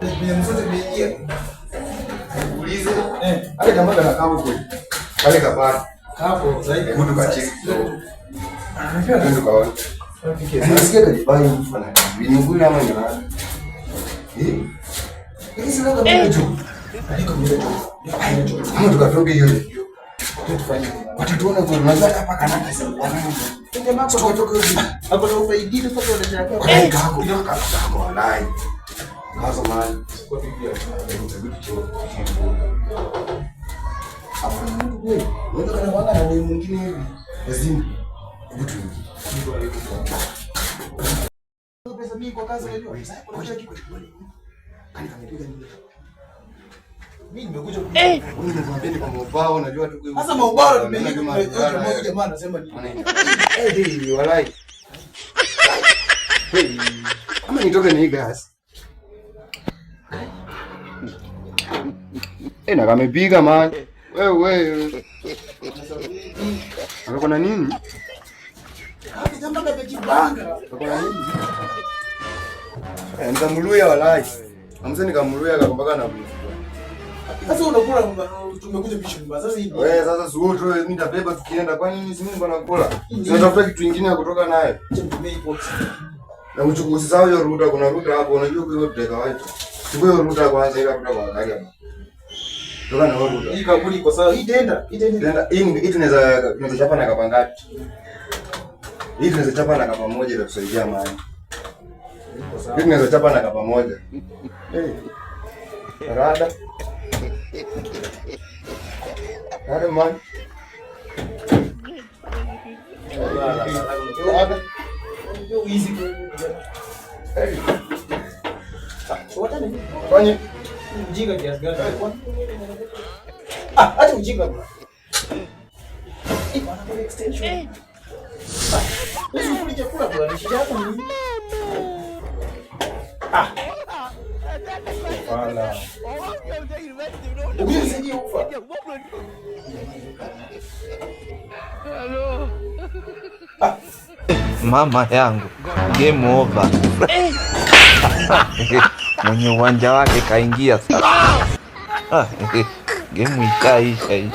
Mzote umeingia. Uulize. Ale jamaa kana kama kweli. Kale kapata. Hapo zaidi mtu kacheki. Anafia ndio kaona. Nasikia kalibai mfano. Binugula ama nyama. Hii sio kama mtu. Aliko mmoja tu. Kama tukatoke hiyo. Tufanye. Watatuona kwa mazao hapa kana pesa. Ndio mambo kutoka hivi. Hapo ndio ufaidike sasa unataka. Kako ndio kako online. Kazo mali. Kwa biblia. Ndio kitu hapo Mungu wewe. Wewe kana wanga na wewe mwingine hivi. Lazima vitu vingi. Mungu alikupa. Pesa mingi kwa kazi unajua. Sasa kuna kitu kiko. Kani kamepiga nini? Mimi nimekuja nimekwambia ni kwa mobao unajua tu. Sasa mobao tumeingia mmoja jamaa anasema ni walai. Kama nitoke ni gas. Na kamepiga man. Wewe. Ako na nini? Hapo jamaa amejibanga. Ako na nini? Nikamluya walai. Amseni nikamluya akakombaka na blue. Sasa unakula tumekuja mission basi sasa hivi. Wewe sasa sio tu mimi nitabeba tukienda kwa nini mimi mbona nakula? Tunatafuta kitu kingine ya kutoka naye. Na uchukuzi sawa hiyo ruta kuna ruta hapo unajua kwa hiyo tuteka wapi? Chukua hiyo ruta kwanza ile ruta kwa gari hapo. Toka na ruta. Hii kaburi kwa sawa hii tenda. Hii tunaweza chapa na kapa ngapi? Hii tunaweza chapa na kapa moja ili kusaidia maji. Hii tunaweza chapa na kapa moja. Rada. Ada man. Ada. Easy. Hey. Watani. Fanye ujinga kiasi gani? Acha ujinga bwana. Bwana kwa extension. Wewe unakula chakula bwana, ni shida yako nini? Wala. Ubizi ufa. Mama yangu, game over. Mwenye uwanja wake kaingia sasa. Game ikaisha hii.